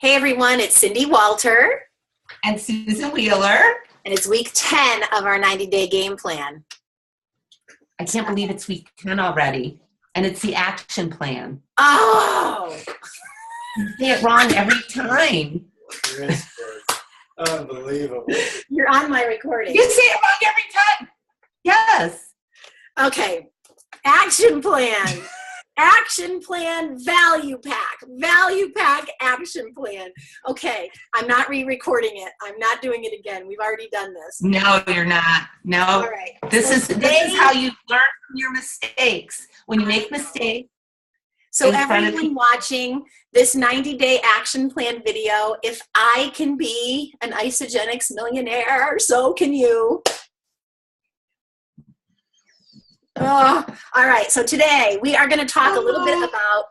Hey everyone, it's Cindy Walter, And Susan Wheeler. and it's week 10 of our 90-day game plan. I can't believe it's week 10 already. And it's the action plan. Oh! You say it wrong every time. Unbelievable. You're on my recording. You say it wrong every time. Yes. Okay, action plan. Action plan, value pack, action plan. Okay, I'm not re-recording it. I'm not doing it again. We've already done this. No, you're not. No. All right. This is how you learn from your mistakes. When you make mistakes. So everyone watching this 90-day action plan video, if I can be an Isagenix millionaire, so can you. Oh, all right, so today we are going to talk a little bit about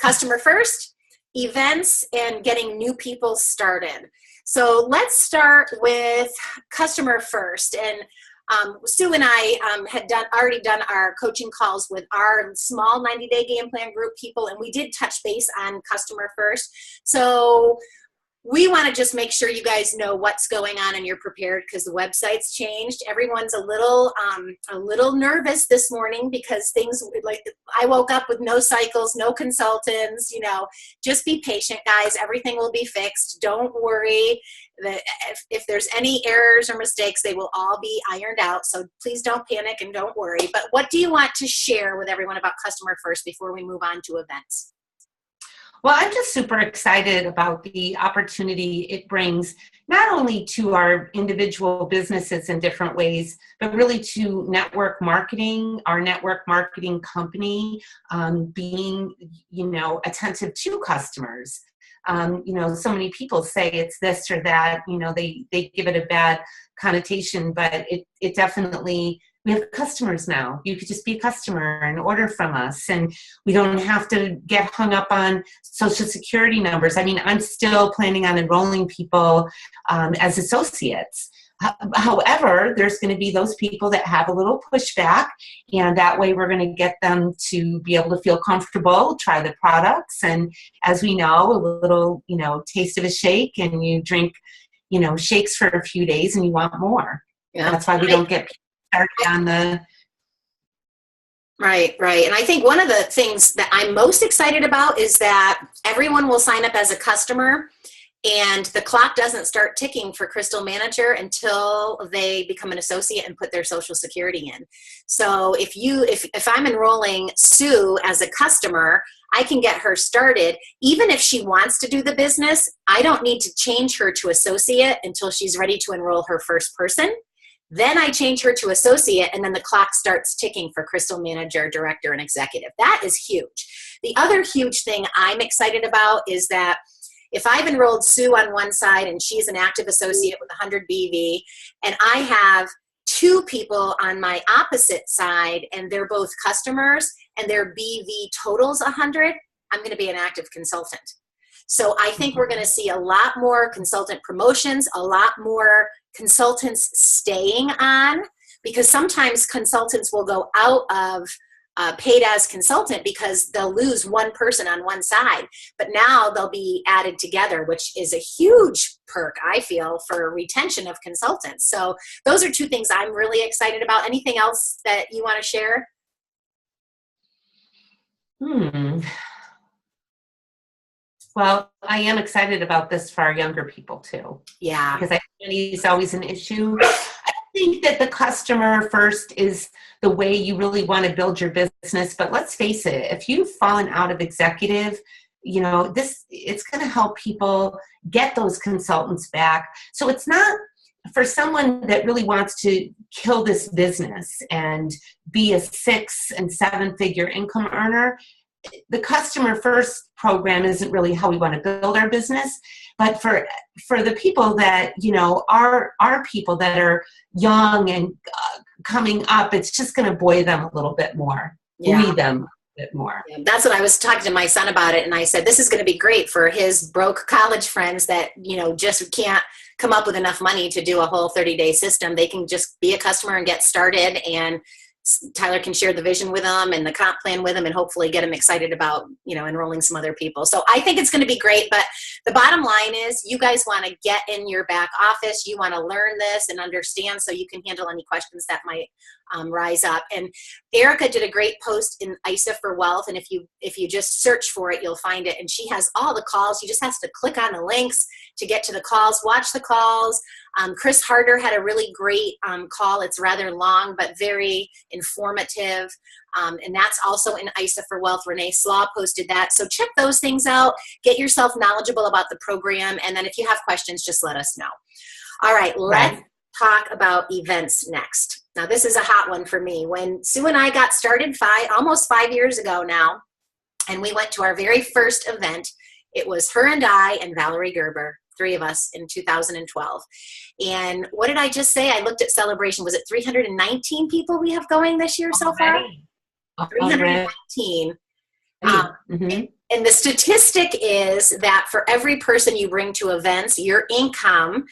customer first, events, and getting new people started. So let's start with customer first. And Sue and I had already done our coaching calls with our small 90-day game plan group people, and we did touch base on customer first. So we want to just make sure you guys know what's going on and you're prepared because the website's changed. Everyone's a little nervous this morning because things like I woke up with no cycles, no consultants. Just be patient, guys. Everything will be fixed. Don't worry. If there's any errors or mistakes, they will all be ironed out. So please don't panic and don't worry. But what do you want to share with everyone about customer first before we move on to events? Well, I'm just super excited about the opportunity it brings, not only to our individual businesses in different ways, but really to network marketing, our network marketing company, being, attentive to customers. So many people say it's this or that, they give it a bad connotation, but it definitely, we have customers now. You could just be a customer and order from us, and we don't have to get hung up on Social Security numbers. I mean, I'm still planning on enrolling people as associates. However, there's going to be those people that have a little pushback, and that way we're going to get them to be able to feel comfortable, try the products, and as we know, a little, taste of a shake, and you drink, shakes for a few days, and you want more. Yeah. That's why we don't get started on the... Right. And I think one of the things that I'm most excited about is that everyone will sign up as a customer, and the clock doesn't start ticking for Crystal Manager until they become an associate and put their Social Security in. So if I'm enrolling Sue as a customer, I can get her started. Even if she wants to do the business, I don't need to change her to associate until she's ready to enroll her first person. Then I change her to associate, and then the clock starts ticking for Crystal Manager, Director, and Executive. That is huge. The other huge thing I'm excited about is that if I've enrolled Sue on one side and she's an active associate with 100 BV, and I have two people on my opposite side and they're both customers and their BV totals 100, I'm going to be an active consultant. So I think we're going to see a lot more consultant promotions, a lot more consultants staying on, because sometimes consultants will go out of paid as consultant because they'll lose one person on one side, but now they'll be added together, which is a huge perk, I feel, for retention of consultants. So those are two things I'm really excited about. Anything else that you want to share? Well, I am excited about this for our younger people too. Yeah. Because I think money is always an issue. I think that the customer first is the way you really want to build your business. But let's face it, if you've fallen out of executive, it's going to help people get those consultants back. So it's not for someone that really wants to kill this business and be a 6 and 7 figure income earner. The customer first program isn't really how we want to build our business, but for the people that, are people that are young and coming up, it's just going to buoy them a little bit more, buoy them a bit more. Yeah, that's what I was talking to my son about it. And I said, this is going to be great for his broke college friends that, just can't come up with enough money to do a whole 30-day system. They can just be a customer and get started, and Tyler can share the vision with them and the comp plan with them and hopefully get them excited about, enrolling some other people. So I think it's going to be great. But the bottom line is you guys want to get in your back office. You want to learn this and understand so you can handle any questions that might rise up. And Erica did a great post in ISA for Wealth. And if you just search for it, you'll find it. And she has all the calls. You just have to click on the links to get to the calls, watch the calls. Chris Harder had a really great call. It's rather long, but very informative. And that's also in ISA for Wealth. Renee Slaw posted that. So check those things out. Get yourself knowledgeable about the program. And then if you have questions, just let us know. All right, let's talk about events next. Now, this is a hot one for me. When Sue and I got started almost 5 years ago now, and we went to our very first event, it was her and I and Valerie Gerber, 3 of us in 2012. And what did I just say? I looked at Celebration. Was it 319 people we have going this year so far? 319. And the statistic is that for every person you bring to events, your income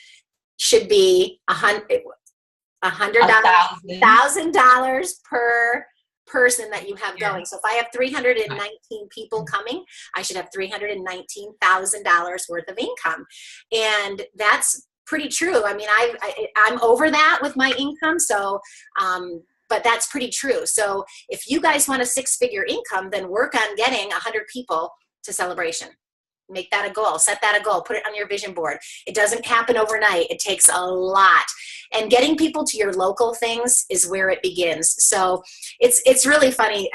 should be $100,000 per person that you have going. So if I have 319 people coming, I should have $319,000 worth of income. And that's pretty true. I mean, I'm over that with my income. So, but that's pretty true. So if you guys want a 6-figure income, then work on getting 100 people to Celebration. Make that a goal. Set that a goal. Put it on your vision board. It doesn't happen overnight. It takes a lot. And getting people to your local things is where it begins. So it's really funny.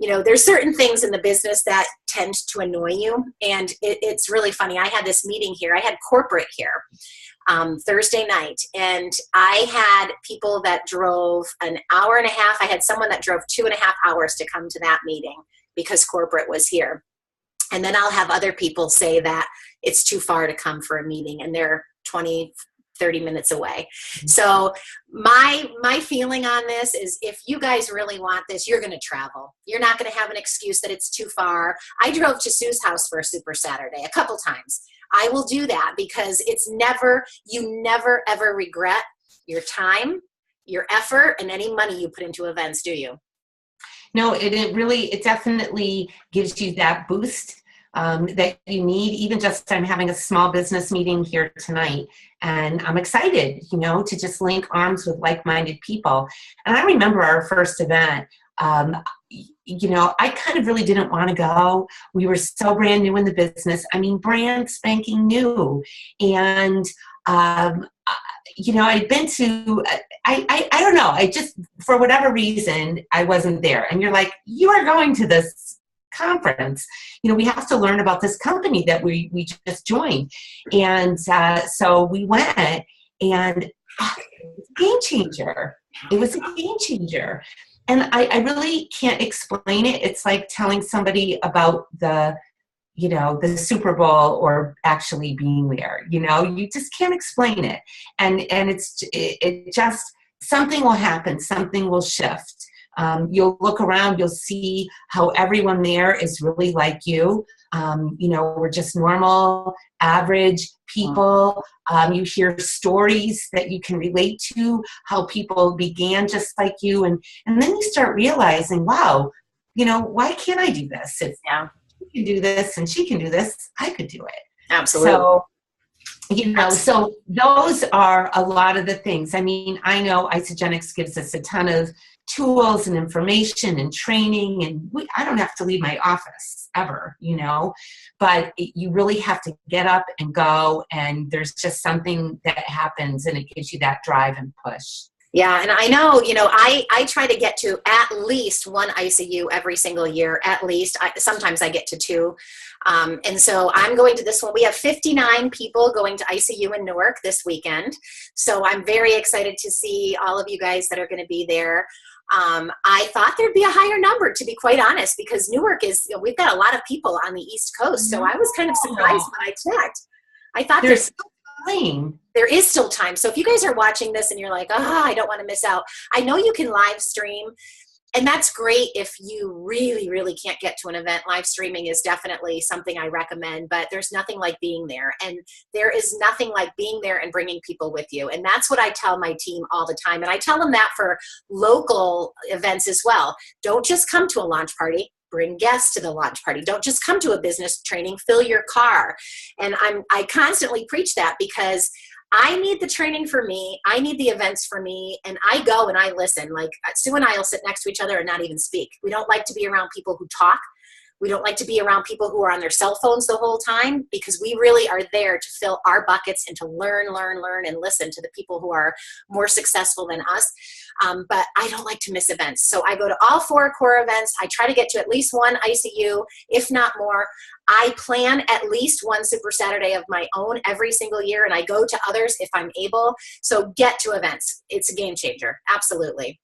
There's certain things in the business that tend to annoy you. And it's really funny. I had this meeting here. I had corporate here Thursday night. And I had people that drove an hour and a half. I had someone that drove 2.5 hours to come to that meeting because corporate was here. And then I'll have other people say that it's too far to come for a meeting and they're 20, 30 minutes away. So my feeling on this is if you guys really want this, you're going to travel. You're not going to have an excuse that it's too far. I drove to Sue's house for a Super Saturday a couple times. I will do that because you never ever regret your time, your effort, and any money you put into events, do you? No, it definitely gives you that boost that you need. Even just I'm having a small business meeting here tonight, and I'm excited, to just link arms with like-minded people. And I remember our first event. I kind of really didn't want to go. We were so brand new in the business. I mean, brand spanking new, and I'd been to, I don't know, I just, for whatever reason, I wasn't there. And you're like, you are going to this conference. We have to learn about this company that we just joined. And so we went, and it was a game changer. It was a game changer. And I really can't explain it. It's like telling somebody about the Super Bowl or actually being there. You just can't explain it. And it just, something will happen, something will shift. You'll look around, you'll see how everyone there is really like you. We're just normal, average people. You hear stories that you can relate to, how people began just like you. And then you start realizing, wow, why can't I do this? If she can do this and she can do this, I could do it. Absolutely. So those are a lot of the things. I mean, I know Isagenix gives us a ton of tools and information and training, and I don't have to leave my office ever, but you really have to get up and go, and there's just something that happens and it gives you that drive and push. Yeah, and I know, I try to get to at least one ICU every single year, at least. Sometimes I get to 2. And so I'm going to this one. We have 59 people going to ICU in Newark this weekend. So I'm very excited to see all of you guys that are going to be there. I thought thered be a higher number, to be quite honest, because Newark is, we've got a lot of people on the East Coast. So I was kind of surprised when I checked. I thought there is still time. So if you guys are watching this and you're like, I don't want to miss out, I know you can live stream. And that's great if you really, really can't get to an event. Live streaming is definitely something I recommend, but there's nothing like being there. And there is nothing like being there and bringing people with you. And that's what I tell my team all the time. And I tell them that for local events as well. Don't just come to a launch party. bring guests to the launch party. Don't just come to a business training, fill your car. And I constantly preach that because I need the training for me. I need the events for me. And I go and I listen. Like Sue and I will sit next to each other and not even speak. We don't like to be around people who talk. We don't like to be around people who are on their cell phones the whole time, because we really are there to fill our buckets and to learn, and listen to the people who are more successful than us. But I don't like to miss events. So I go to all 4 core events. I try to get to at least one ICU, if not more. I plan at least one Super Saturday of my own every single year, and I go to others if I'm able. So get to events. It's a game changer. Absolutely.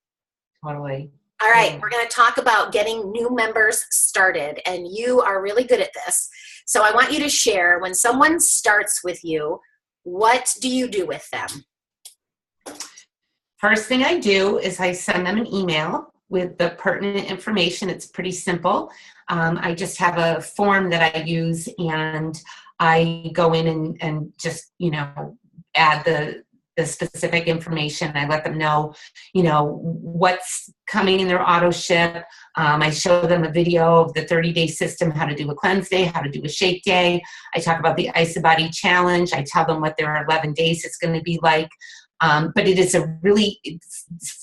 Totally. All right, we're going to talk about getting new members started, and you are really good at this. So I want you to share, when someone starts with you, what do you do with them? First thing I do is I send them an email with the pertinent information. It's pretty simple. I just have a form that I use, and I go in and just, add the specific information. I let them know, what's coming in their auto ship. I show them a video of the 30-day system, how to do a cleanse day, how to do a shake day. I talk about the IsaBody challenge. I tell them what their 11 days is going to be like. But it is a really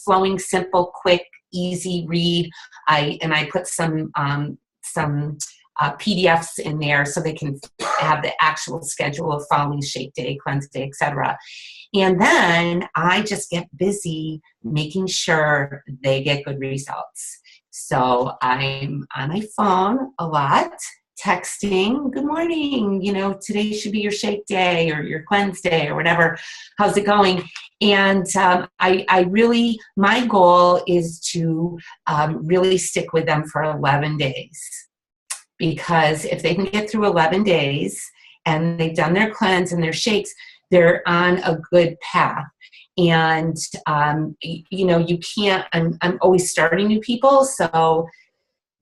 flowing, simple, quick, easy read. I put some PDFs in there so they can have the actual schedule of following shake day, cleanse day, etc. And then I just get busy making sure they get good results. So I'm on my phone a lot, texting, good morning, today should be your shake day or your cleanse day or whatever. How's it going? And my goal is to really stick with them for 11 days. Because if they can get through 11 days and they've done their cleanse and their shakes, they're on a good path. And, you can't, I'm always starting new people. So,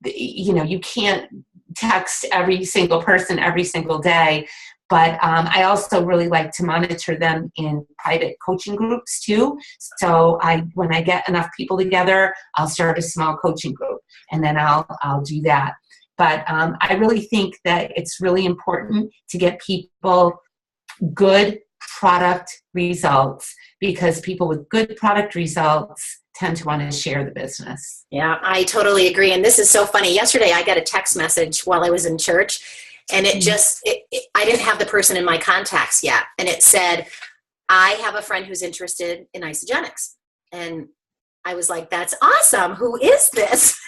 you can't text every single person every single day. But I also really like to monitor them in private coaching groups too. So when I get enough people together, I'll start a small coaching group, and then I'll do that. But I really think that it's really important to get people good product results, because people with good product results tend to want to share the business. Yeah, I totally agree. And this is so funny. Yesterday, I got a text message while I was in church, and I didn't have the person in my contacts yet. And it said, I have a friend who's interested in Isagenix. And I was like, that's awesome. Who is this?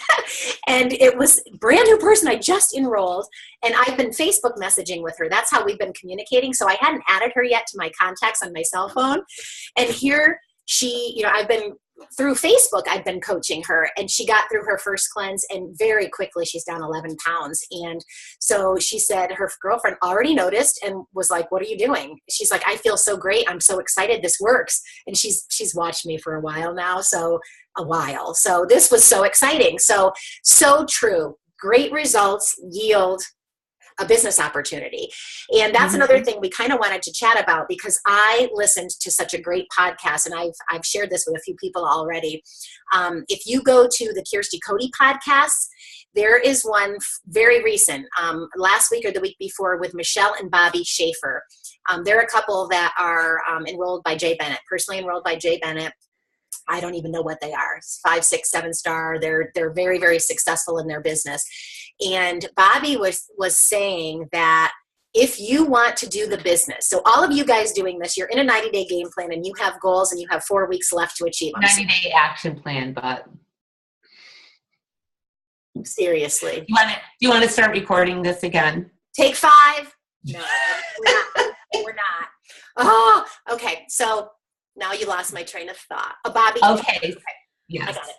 And it was a brand new person I just enrolled. And I've been Facebook messaging with her. That's how we've been communicating. So I hadn't added her yet to my contacts on my cell phone. And here she, I've been through Facebook, I've been coaching her, and she got through her first cleanse, and very quickly she's down 11 pounds. And so she said her girlfriend already noticed and was like, what are you doing? She's like, I feel so great. I'm so excited. This works. And she's watched me for a while now. So this was so exciting. So true. Great results yield a business opportunity. And that's another thing we kind of wanted to chat about, because I listened to such a great podcast, and I've shared this with a few people already. If you go to the Kirsty Cody podcast, there is one very recent, last week or the week before, with Michelle and Bobby Schaefer. They're a couple that are enrolled by Jay Bennett, personally enrolled by Jay Bennett. I don't even know what they are. 5, 6, 7 star. They're very, very successful in their business. And Bobby was saying that if you want to do the business, so all of you guys doing this, you're in a 90-day game plan and you have goals and you have 4 weeks left to achieve them. 90-day action plan, but seriously. Do you want to start recording this again? Take 5? No, we're not. Oh, okay. So now you lost my train of thought. Bobby. Okay. Yes. I got it.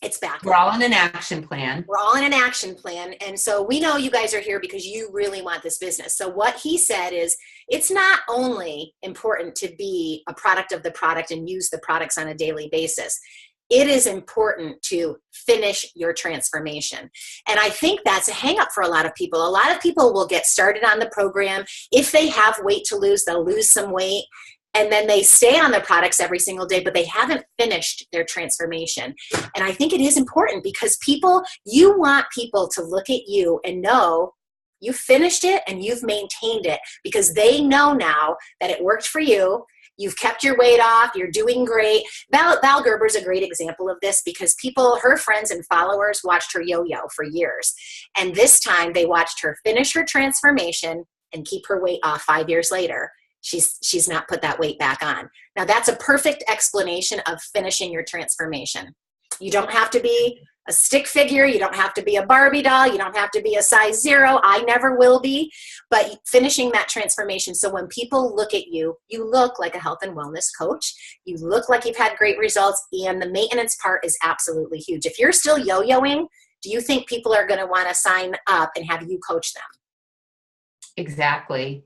It's back. We're all in an action plan. We're all in an action plan. And so we know you guys are here because you really want this business. So what he said is, it's not only important to be a product of the product and use the products on a daily basis. It is important to finish your transformation. And I think that's a hang up for a lot of people. A lot of people will get started on the program. If they have weight to lose, they'll lose some weight. and then they stay on the products every single day, but they haven't finished their transformation. And I think it is important because you want people to look at you and know you finished it and you've maintained it, because they know now that it worked for you. You've kept your weight off. You're doing great. Val Gerber's a great example of this, because her friends and followers watched her yo-yo for years. And this time they watched her finish her transformation and keep her weight off 5 years later. She's not put that weight back on. Now that's a perfect explanation of finishing your transformation. You don't have to be a stick figure. You don't have to be a Barbie doll. You don't have to be a size 0. I never will be, but finishing that transformation. So when people look at you, you look like a health and wellness coach. You look like you've had great results, and the maintenance part is absolutely huge. If you're still yo-yoing, do you think people are going to want to sign up and have you coach them? Exactly.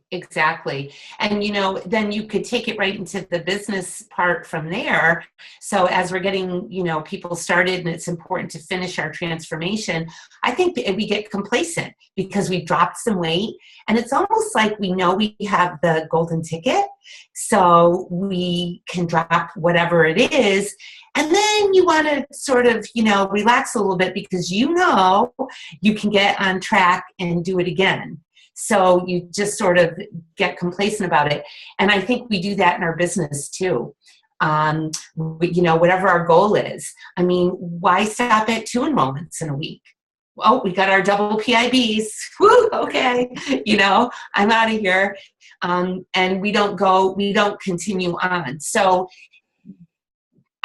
And, then you could take it right into the business part from there. So as we're getting, people started, and it's important to finish our transformation, I think we get complacent because we've dropped some weight, and it's almost like we know we have the golden ticket, so we can drop whatever it is. And then you want to sort of, relax a little bit, because you can get on track and do it again. So you just sort of get complacent about it. And I think we do that in our business too. Whatever our goal is. I mean, why stop at 2 enrollments in a week? Oh, we got our double PIBs. Woo, okay. I'm out of here. And we don't continue on. So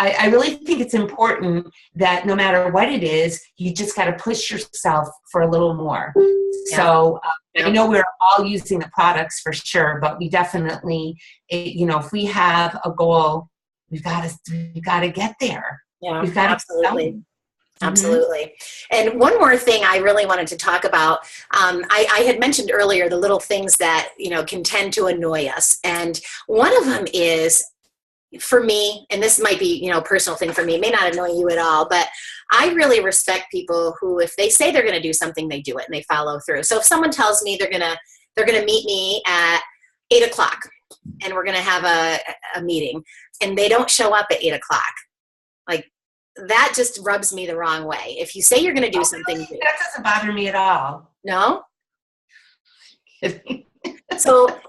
I really think it's important that no matter what it is, you just got to push yourself for a little more. Yeah. So I know we're all using the products for sure, but we definitely, if we have a goal, we've got to get there. Yeah, we've got absolutely. Absolutely. And one more thing I really wanted to talk about, I had mentioned earlier the little things that, can tend to annoy us. And one of them is, for me, and this might be, a personal thing for me, it may not annoy you at all, but I really respect people who, if they say they're going to do something, they do it and they follow through. So if someone tells me they're going to meet me at 8:00 and we're going to have a meeting, and they don't show up at 8:00, like that just rubs me the wrong way. If you say you're going to do something, that doesn't bother me at all. No? So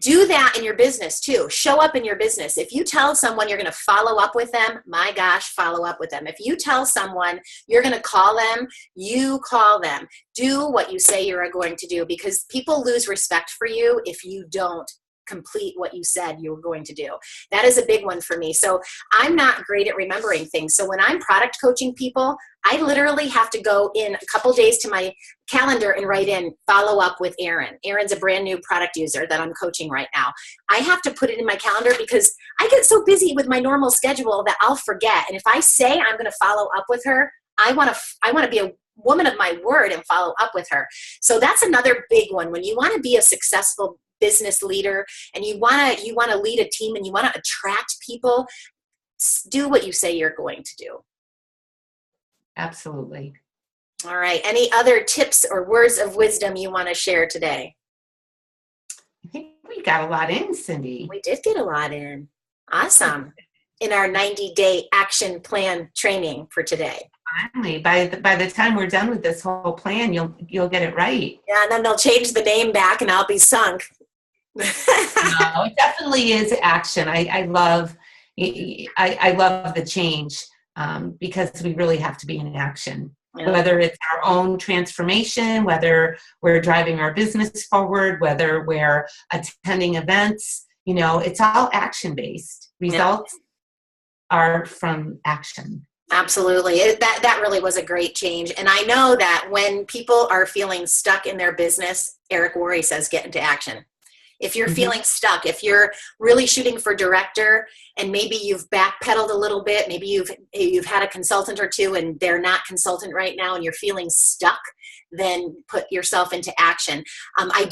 do that in your business too. Show up in your business. If you tell someone you're going to follow up with them, my gosh, follow up with them. If you tell someone you're going to call them, you call them. Do what you say you're going to do, because people lose respect for you if you don't complete what you said you were going to do. That is a big one for me. So I'm not great at remembering things. So when I'm product coaching people, I literally have to go in a couple days to my calendar and write in follow up with Erin. Erin's a brand new product user that I'm coaching right now. I have to put it in my calendar because I get so busy with my normal schedule that I'll forget. And if I say I'm going to follow up with her, I want to be a woman of my word and follow up with her. So that's another big one. When you want to be a successful business leader and you want to lead a team and you want to attract people, do what you say you're going to do. Absolutely. All right. Any other tips or words of wisdom you want to share today? I think we got a lot in, Cindy. We did get a lot in. Awesome. In our 90-day action plan training for today. Finally, by the time we're done with this whole plan, you'll get it right. Yeah, and then they'll change the name back and I'll be sunk. No, it definitely is action. I love the change because we really have to be in action. Yeah. Whether it's our own transformation, whether we're driving our business forward, whether we're attending events, it's all action-based. Results are from action. Absolutely. That really was a great change. And I know that when people are feeling stuck in their business, Eric Worre says, get into action. If you're feeling stuck, if you're really shooting for director and maybe you've backpedaled a little bit, maybe you've had a consultant or two and they're not consultant right now and you're feeling stuck, then put yourself into action. I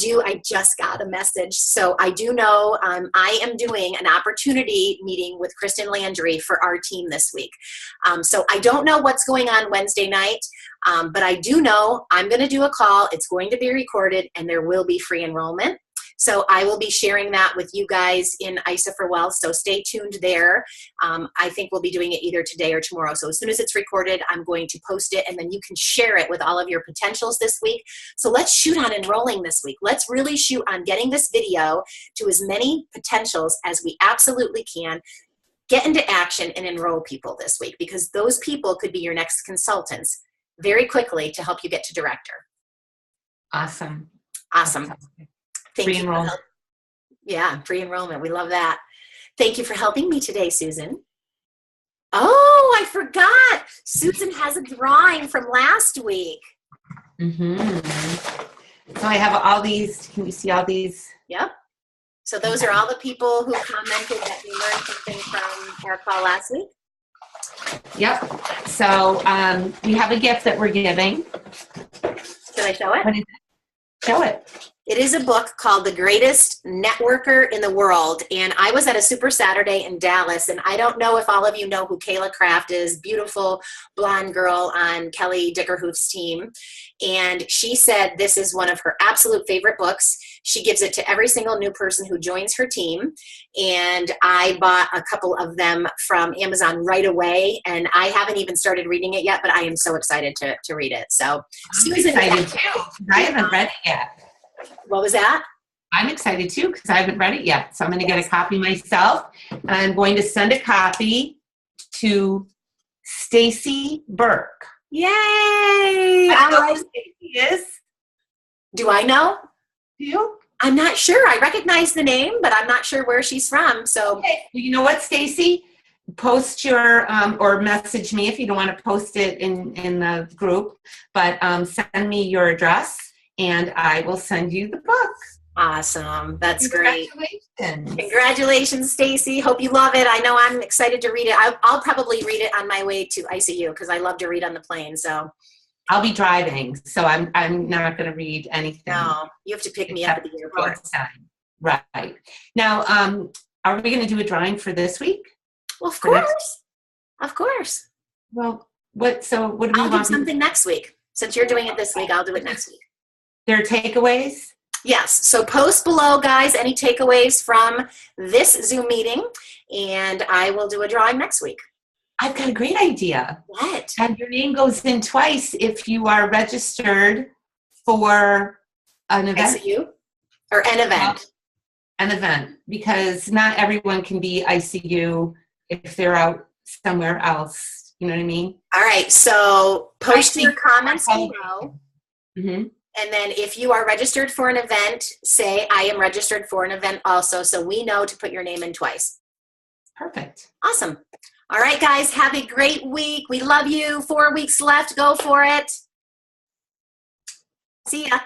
just got a message. So I do know I am doing an opportunity meeting with Kristen Landry for our team this week. So I don't know what's going on Wednesday night, but I do know I'm going to do a call. It's going to be recorded and there will be free enrollment. So I will be sharing that with you guys in ISA for Wealth. So stay tuned there. I think we'll be doing it either today or tomorrow. So as soon as it's recorded, I'm going to post it, and then you can share it with all of your potentials this week. So let's shoot on enrolling this week. Let's really shoot on getting this video to as many potentials as we absolutely can. Get into action and enroll people this week, because those people could be your next consultants very quickly to help you get to director. Awesome. Awesome. Thank you. Pre-enrollment. Yeah, pre-enrollment. We love that. Thank you for helping me today, Susan. Oh, I forgot. Susan has a drawing from last week. So I have all these. Can you see all these? Yep. So those are all the people who commented that they learned something from our call last week. Yep. So we have a gift that we're giving. Should I show it? What is it? Show it. It is a book called The Greatest Networker in the World. And I was at a Super Saturday in Dallas, and I don't know if all of you know who Kayla Kraft is, beautiful blonde girl on Kelly Dickerhoof's team. And she said this is one of her absolute favorite books. She gives it to every single new person who joins her team. And I bought a couple of them from Amazon right away. And I haven't even started reading it yet, but I am so excited to read it. So Susan, I'm excited too. I haven't read it yet. What was that? I'm excited too because I haven't read it yet. So I'm going to get a copy myself. And I'm going to send a copy to Stacy Burke. Yay! I know who Stacy is. Do I know? Do you? I'm not sure. I recognize the name, but I'm not sure where she's from. So, okay. Well, you know what, Stacy? Post your or message me if you don't want to post it in the group, but send me your address and I will send you the book. Awesome. That's great. Congratulations. Congratulations, Stacy. Hope you love it. I know I'm excited to read it. I'll probably read it on my way to ICU because I love to read on the plane. So I'll be driving, so I'm not going to read anything. No, you have to pick me up at the airport. Right. Now, are we going to do a drawing for this week? Well, of course. Of course. Well, what do we want? I'll do something next week. Since you're doing it this week, I'll do it next week. There are takeaways? Yes. So post below, guys, any takeaways from this Zoom meeting, and I will do a drawing next week. I've got a great idea. What? And your name goes in twice if you are registered for an event. ICU? Or an event? An event, because not everyone can be ICU if they're out somewhere else. You know what I mean? All right. So post your comments below. Mm-hmm. And then if you are registered for an event, say, I am registered for an event also, so we know to put your name in twice. Perfect. Awesome. All right, guys, have a great week. We love you. 4 weeks left. Go for it. See ya.